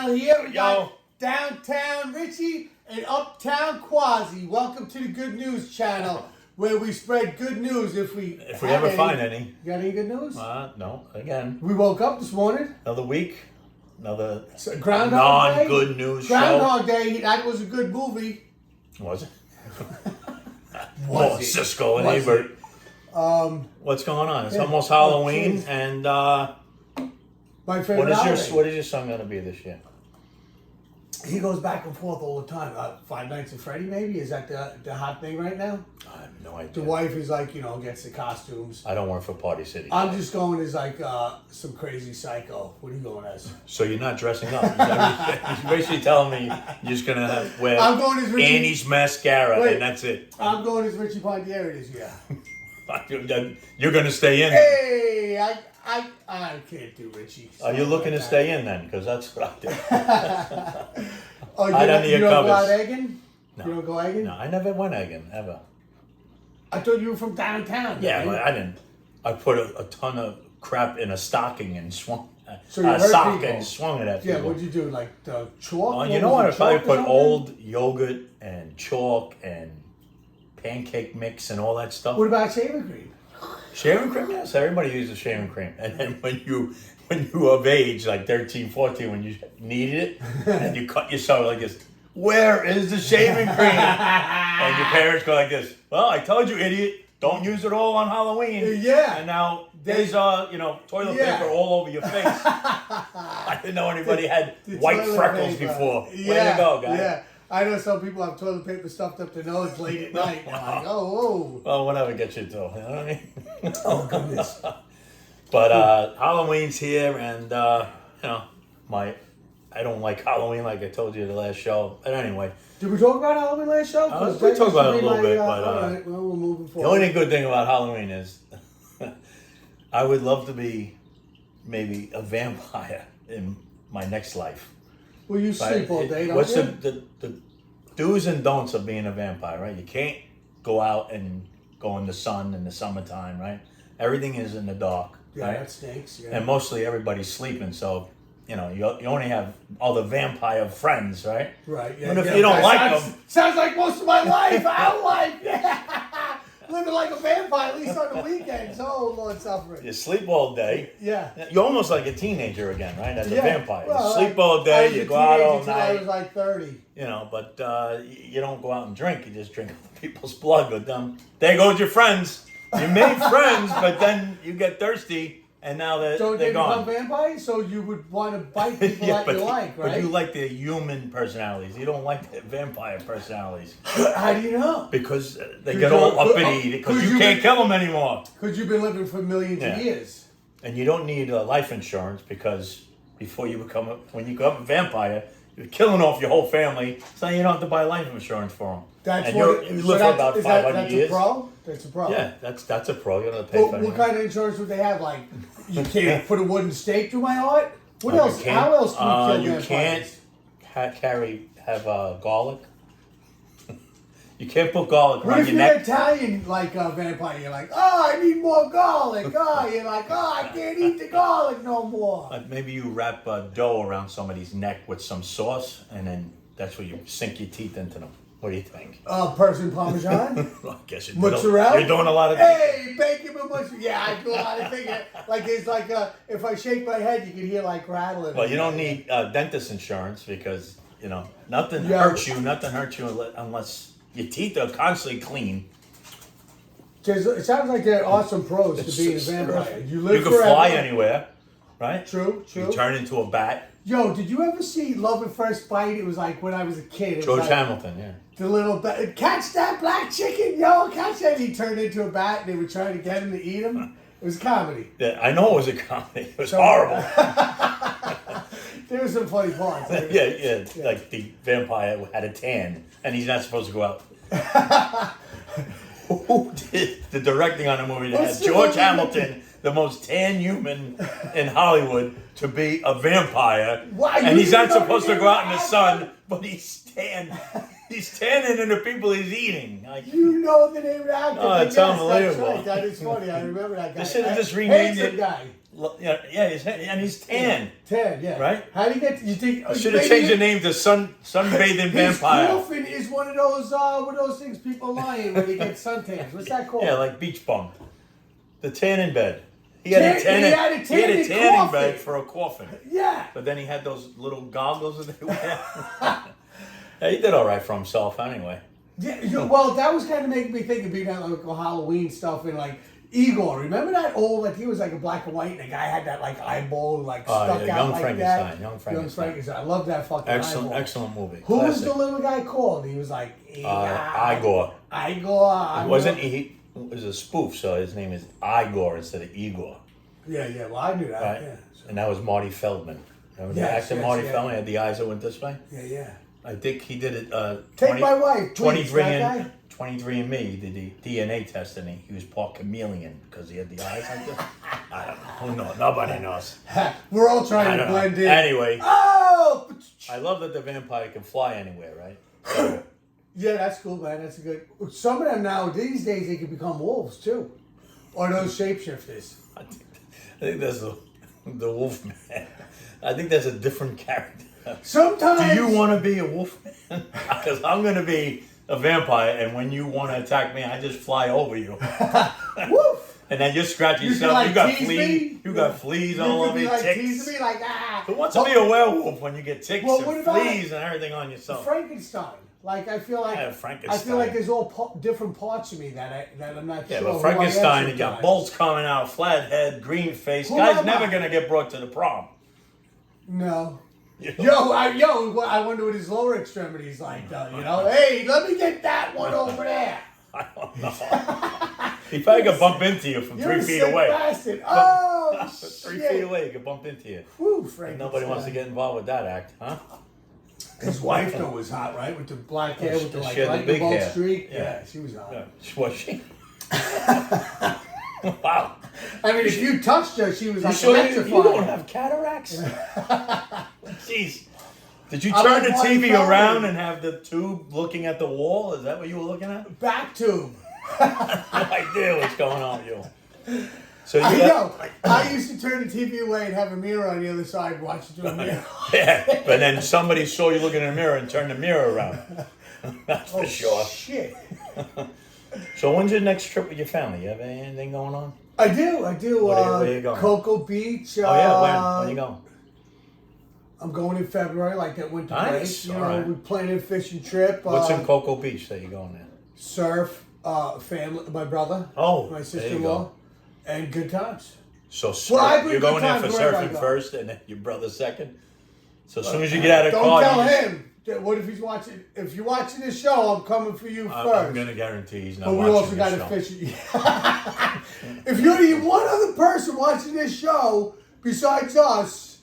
channel here. We got Downtown Richie and Uptown Quasi. Welcome to the Good News channel, where we spread good news if we ever find any. You got any good news? No. Again. We woke up this morning. Another week. Another Groundhog Day. Non-good news Groundhog Day. That was a good movie. Was it? Siskel and Ebert. What's going on? It's almost Halloween, and my favorite what is your son going to be this year? He goes back and forth all the time. Five Nights at Freddy, maybe? Is that the hot thing right now? I have no idea. The wife is like, gets the costumes. I don't work for Party City. I'm just going as like some crazy psycho. What are you going as? So you're not dressing up. You're basically telling me you're just going to wear I'm going as Richie, Annie's mascara, and that's it. I'm going as Richie Pontieri this year. You're going to stay in. Hey, I can't do Richie. Are you looking to stay in then? Because that's what I do. You don't go out egging? No. You don't go egging? No, I never went egging, ever. I thought you were from downtown. Yeah, but I didn't. I put a ton of crap in a stocking and swung so you sock people. and swung it at people. Yeah, what'd you do? Like the chalk? Oh, you know what? I probably put old yogurt and chalk and pancake mix and all that stuff. What about shaving cream? Shaving cream, yes. Everybody uses shaving cream. And then when you of age, like 13, 14, when you needed it, and you cut yourself like this, where is the shaving cream? And your parents go like this, well, I told you, idiot, don't use it all on Halloween. Yeah. And now there's, toilet paper all over your face. I didn't know anybody had white freckles before. Way to go, guy. Yeah. I know some people have toilet paper stuffed up their nose late at night. They're like, oh. Well, whatever gets you to, you know what I mean? Oh, goodness. But Halloween's here, and, I don't like Halloween like I told you the last show. But anyway. Did we talk about Halloween last show? We talked about it a little bit, but all right, well, we're moving forward. The only good thing about Halloween is I would love to be maybe a vampire in my next life. Well, you sleep all day, don't you? What's the do's and don'ts of being a vampire, right? You can't go out and go in the sun in the summertime, right? Everything is in the dark, yeah, right? That stinks, yeah. And mostly everybody's sleeping, so, you only have all the vampire friends, right? Right, yeah. And if you don't like them... Sounds like most of my life, our life, yeah. Living like a vampire, at least on the weekends. Oh, Lord suffering. You sleep all day. Yeah. You're almost like a teenager again, right? As a vampire. Well, you sleep all day, you go out all night. I was like 30. But you don't go out and drink. You just drink other people's blood with them. There goes your friends. You made friends, but then you get thirsty, and now they're gone. Don't they become vampires? So you would want to bite people that you like, right? But you like the human personalities. You don't like the vampire personalities. How do you know? Because they get all uppity. Because you can't kill them anymore. Because you've been living for millions of years. And you don't need life insurance because when you become a vampire, you're killing off your whole family, so you don't have to buy life insurance for them. You live for about 500 years. That's a pro? That's a pro. Yeah, that's a pro. You don't have to pay for anything. What kind of insurance would they have? Like, you can't put a wooden stake through my heart? What else? How else can we kill vampires? You can't have garlic. You can't put garlic around your neck. What if you're Italian, like a vampire? You're like, I need more garlic. You're like, I can't eat the garlic no more. Maybe you wrap dough around somebody's neck with some sauce, and then that's where you sink your teeth into them. What do you think? Person Parmesan? Well, I guess mozzarella? You're doing a lot of Hey, bacon and mozzarella. Yeah, I do a lot of things. Like, it's like, if I shake my head, you can hear, like, rattling. Well, you don't need dentist insurance because, nothing hurts you unless your teeth are constantly clean. It sounds like they're awesome pros to be a vampire. You live forever. Fly anywhere, right? True. You turn into a bat. Yo, did you ever see Love at First Bite? It was like when I was a kid. George Hamilton, yeah. The little bat. Catch that black chicken, yo, catch that. He turned into a bat and they were trying to get him to eat him. It was comedy. Yeah, I know it was a comedy. It was horrible. There were some funny parts. Yeah. Like the vampire had a tan and he's not supposed to go out. Who did the directing on the movie that had George Hamilton, the most tan human in Hollywood, to be a vampire? And he's not supposed to go out in the sun, but he's tan. He's tanning in the people he's eating. You know the name of the actor. Oh, it's unbelievable. That's right. That is funny. I remember that guy. They should have just renamed it he's tan. Tan, yeah. Right? How do you get? You think? I should have changed the name to sunbathing vampire. His coffin is one of those things people lie in when they get suntans. What's that called? Yeah, like beach bum. The tanning bed. He had a tanning coffin. bed for a coffin. Yeah. But then he had those little goggles that they wear. Yeah, he did all right for himself anyway. Yeah, well, that was kind of making me think of being that like Halloween stuff and like Igor. Remember that old, like he was like a black and white and the guy had that like eyeball like stuck out Young like Frankenstein. that. Young Frankenstein. I love that fucking eyeball. Excellent movie. Who was the little guy called? He was like Igor. Igor. It wasn't he? It was a spoof, so his name is Igor instead of Igor. Yeah. Well, I knew that. Right? Yeah. So. And that was Marty Feldman. Remember the actor Marty Feldman had the eyes that went this way? Yeah. I think he did it. Take my wife, please, 23andMe, he did the DNA test, and he was part chameleon because he had the eyes like this. I don't know. Who knows? Nobody knows. We're all trying to blend in. Anyway. Oh! I love that the vampire can fly anywhere, right? So, yeah, that's cool, man. That's a good. Some of them now, these days, they can become wolves, too. Or those shapeshifters. I think that's the wolf man. I think that's a different character. Sometimes. Do you want to be a wolf man? Because I'm going to be a vampire, and when you want to attack me, I just fly over you. Woof! And then you scratch yourself. Like you got fleas. You got fleas all over your ticks. Teasing me like Who wants to be a werewolf when you get ticks and fleas and everything on yourself? Frankenstein. Like I feel like Frankenstein. I feel like there's all different parts of me that I'm not sure. Yeah, but Frankenstein, you got bolts coming out, flat head, green face. Guy's never gonna get brought to the prom. No. I wonder what his lower extremities like though. You know, hey, let me get that one over there. I don't know. He probably could bump into you from 3 feet away. Bastard. Oh, 3 feet away, he could bump into you. Whew, nobody wants to get involved with that act, huh? His wife though was hot, right? With the black hair, with the like big hair. streak. Yeah, she was hot. Yeah. Was she? Wow. I mean, if you touched her, she was like electrified. You don't have cataracts? Jeez. Did you turn the TV around and have the tube looking at the wall? Is that what you were looking at? Back tube. No idea what's going on with you. So I know. I used to turn the TV away and have a mirror on the other side and watch it through a mirror. Yeah, but then somebody saw you looking in the mirror and turned the mirror around. That's for sure. Shit. So when's your next trip with your family? You have anything going on? I do. Where you going? Cocoa Beach. Oh yeah, when are you going? I'm going in February, like that winter break. You know, right. we're planning a fishing trip. What's in Cocoa Beach that you're going there? Surf, family, my brother, my sister-in-law, and good times. So you're going there for surfing first, and then your brother second. So as soon as you get out of the car, don't tell him. What if he's watching? If you're watching this show, I'm coming for you first. I'm gonna guarantee he's not. But we also got to fish. If you're the one other person watching this show besides us,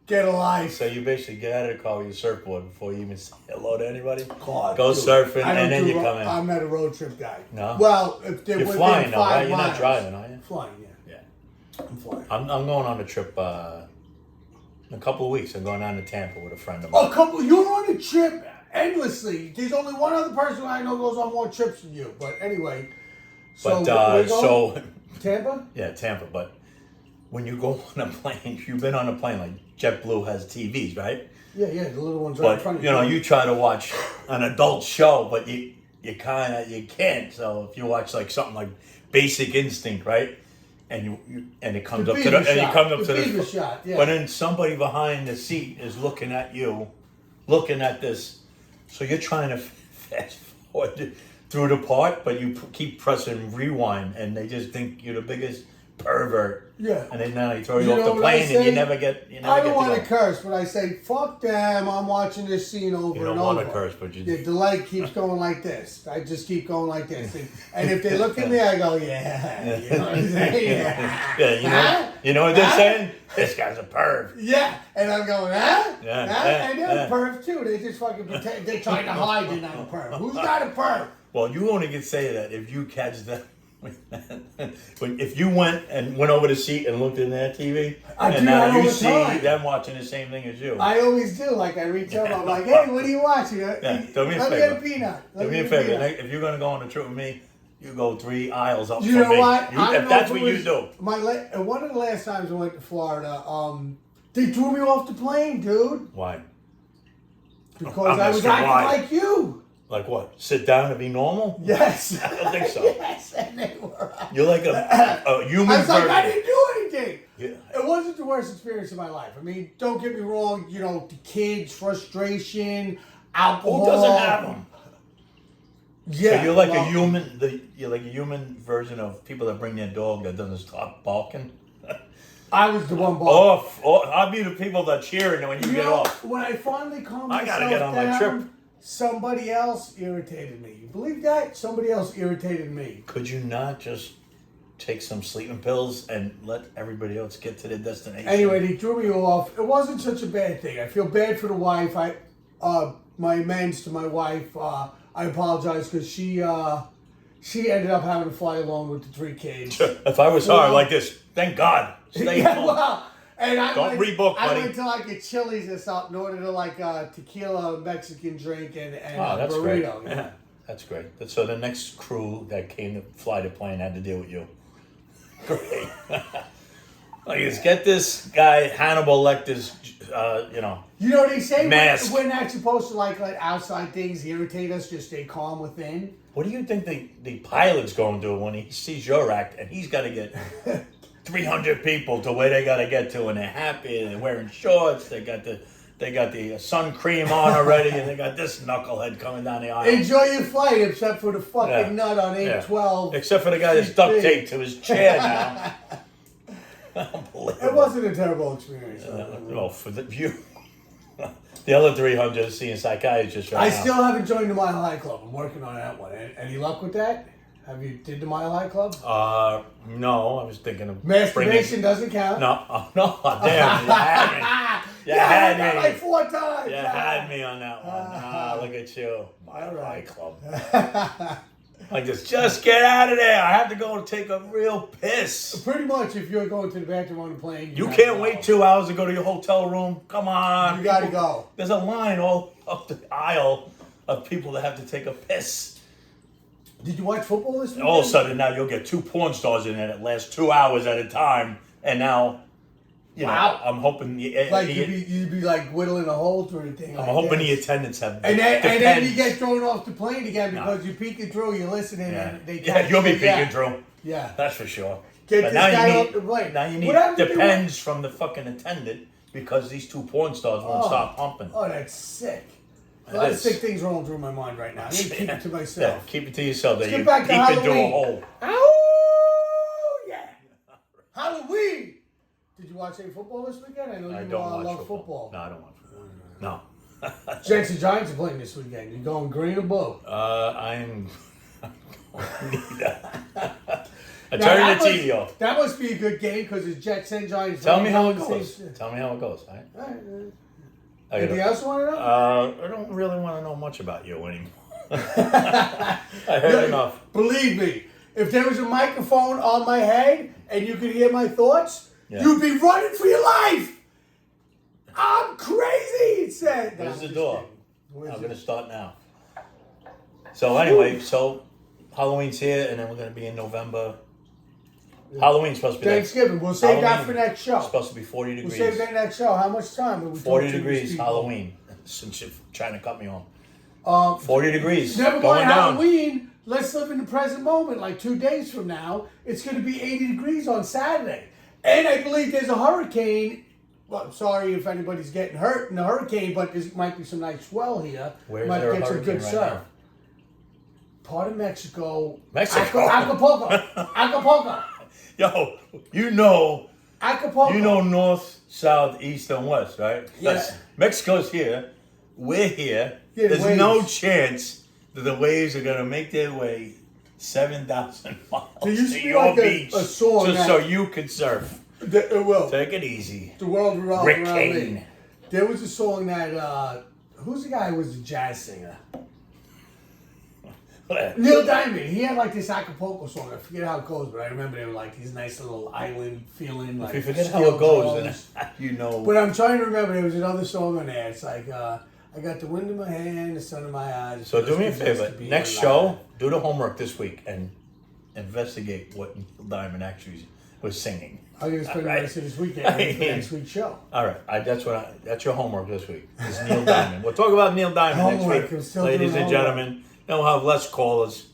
get a life. So you basically get out of the car with your surfboard before you even say hello to anybody. God, go surfing, and then you come in. I'm not a road trip guy. No. Well, if they're you're flying though, right? You're not driving, are you? Flying, yeah. I'm flying. I'm going on a trip. In a couple of weeks, I'm going down to Tampa with a friend of mine. You're on a trip endlessly. There's only one other person I know goes on more trips than you. But anyway. So Tampa? Yeah, Tampa. But when you go on a plane, you've been on a plane like JetBlue has TVs, right? Yeah, the little ones right in front of you. You know, you try to watch an adult show, but you can't. So if you watch like something like Basic Instinct, right? And it comes up to the shot, yeah. But then somebody behind the seat is looking at you, looking at this. So you're trying to fast forward through the part, but you keep pressing rewind, and they just think you're the biggest pervert. Yeah. And then now they throw you off the plane, and you never get. I don't want to curse, but I say, fuck them. I'm watching this scene over and over. You don't want to curse, but you. The delay keeps going like this. I just keep going like this, and if they look at me, I go, yeah. You know what I'm saying? Yeah. You know what they're saying? This guy's a perv. Yeah, and I'm going, and they're perv too. They just fucking pretend they're trying to hide they're not a perv. Who's not a perv? Well, you only can say that if you catch them. But if you went over the seat and looked in their TV, and now you see them watching the same thing as you. I always do. Like I reach up, I'm like, hey, what are you watching? Do me a favor. Let me get a peanut. Do me a favor. If you're gonna go on a trip with me, You go 3 aisles up You from know me. what? If that's what you do. One of the last times I went to Florida, they threw me off the plane, dude. Why? Because I was acting like you. Like what? Sit down and be normal? Yes. I don't think so. Yes, and they were. You're like a human I was like, version. I didn't do anything. Yeah. It wasn't the worst experience of my life. I mean, don't get me wrong. You know, the kids, frustration, alcohol. Who doesn't have them? Yeah. So you're like a human. You're like a human version of people that bring their dog that doesn't stop barking. I was the one barking. I'll be the people that cheering when you get off. When I finally calmed I myself gotta get on down, my trip. somebody else irritated me. You believe that? Somebody else irritated me. Could you not just take some sleeping pills and let everybody else get to their destination? Anyway, they threw me off. It wasn't such a bad thing. I feel bad for the wife. My amends to my wife. I apologize because she ended up having to fly alone with the 3 kids. If I was her, like this, thank God. Stay Yeah, home. well, and Don't rebook, I buddy. went to like a Chili's or something in order to like a tequila Mexican drink and That's burrito. great. You know? Yeah, that's great. So the next crew that came to fly the plane had to deal with you. Great. Like, let's get this guy Hannibal Lecter's, You know they say mask. we're not supposed to like let outside things irritate us. Just stay calm within. What do you think the pilot's going to do when he sees your act and he's got to get 300 people to where they got to get to, and they're happy and they're wearing shorts. They got the sun cream on already, and they got this knucklehead coming down the aisle. Enjoy your flight, except for the fucking nut on 812. Except for the guy that's duct taped to his chair now. It wasn't a terrible experience. Well, for the view. The other 300 are seeing psychiatrists right now. I still haven't joined the Mile High Club. I'm working on that one. Any luck with that? Have you did the Mile High Club? No, I was thinking of masturbation doesn't count. No, damn, you had me. You had me like 4 times. You had me on that one. Look at you, Mile High Club. Like this, just get out of there. I have to go and take a real piss. Pretty much, if you're going to the bathroom on the plane, you can't wait 2 hours to go to your hotel room. Come on, you gotta go. There's a line all up the aisle of people that have to take a piss. Did you watch football this weekend? All of a sudden, now you'll get 2 porn stars in there that last 2 hours at a time, and now, wow. I'm hoping you'd be like whittling a hole through the thing. I'm hoping the attendants have. And then you get thrown off the plane again because you're peeking through, you're listening, and they you'll be peeking through. Yeah, that's for sure. Get but this guy off the plane. Now you need depends from the fucking attendant because these 2 porn stars won't stop pumping. Oh, that's sick. A lot of sick things rolling through my mind right now. I'm gonna keep it to myself. Yeah, keep it to yourself. Let's get back to Halloween. Into a hole. Oh yeah, Halloween. Did you watch any football this weekend? I know you love football. No, I don't watch football. No. Jets and Giants are playing this weekend. You going green or blue? I'm neither. I turn the TV off. That must be a good game because it's Jets and Giants. Tell me how it goes. Tell me how it goes. All right. Anything else you want to know? I don't really want to know much about you anymore. I heard enough. Believe me, if there was a microphone on my head and you could hear my thoughts, you'd be running for your life. I'm crazy, he said. Where's the door? I'm going to start now. So anyway, Halloween's here, and then we're going to be in November. Halloween's supposed to be Thanksgiving. We'll save that for next show. It's supposed to be 40 degrees. We'll save that next show. How much time? 40 degrees Halloween. Since you're trying to cut me off. 40 degrees. Never mind Halloween. Let's live in the present moment. Like 2 days from now, it's going to be 80 degrees on Saturday. And I believe there's a hurricane. Well, I'm sorry if anybody's getting hurt in the hurricane, but there might be some nice swell here. Where's might there get a some hurricane good right surf. now? Part of Mexico. Acapulco. Acapulco. Yo, you know Acapulco. north, south, east, and west, right? Yeah. Mexico's here. We're here. Yeah, There's no chance that the waves are going to make their way 7,000 miles there used to to be your like beach a song just so you can surf. It will. Take it easy. The world revolves Rick around Kane. me. There was a song that, who's the guy who was a jazz singer? Neil Diamond. He had like this Acapulco song. I forget how it goes, but I remember they were like these nice little island feeling. Like, if you forget how it goes, then you know. But I'm trying to remember. There was another song on there. It's like, I got the wind in my hand, the sun in my eyes. So do me a favor. Next show, do the homework this week and investigate what Neil Diamond actually was singing. I'm going to spend the Right. rest of this weekend for next week's show. All right, that's your homework this week. Is Neil Diamond. We'll talk about Neil Diamond Homework, next I'm week, still ladies doing and gentlemen. Then we'll have less callers.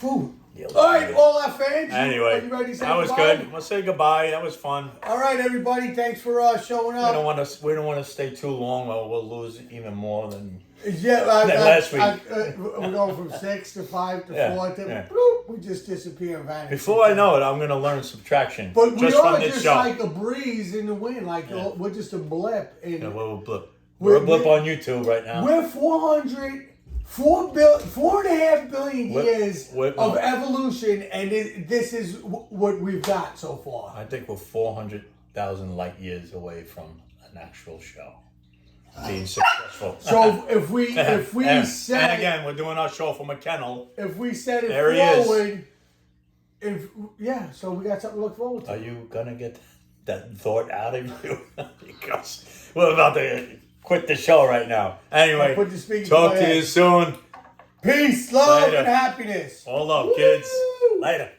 Whew. Neil All right, Diamond. all our fans. Anyway, are you ready to say that was goodbye? good. We'll say goodbye. That was fun. All right, everybody. Thanks for showing We up. don't want to stay too long, or we'll lose even more than. Yeah, last week. we're going from 6 to 5 to Yeah, 4 to yeah. bloop, we just disappear and vanish. Before I know it, I'm going to learn subtraction. But we just are from this just show. like a breeze in the wind. Like we're just a blip. And Yeah, we're a blip. We're a blip on YouTube right now. We're 4.5 billion years of evolution, and this is what we've got so far. I think we're 400,000 light years away from an actual show being successful. So if we and set again, we're doing our show from a kennel. if we set it There he is. forward, so we got something to look forward to. Are you gonna get that thought out of you? Because we're about to quit the show right now. Anyway, Put the speaker talk to to my you head. soon. Peace, love, Later. and happiness. All love, kids. Woo! Later.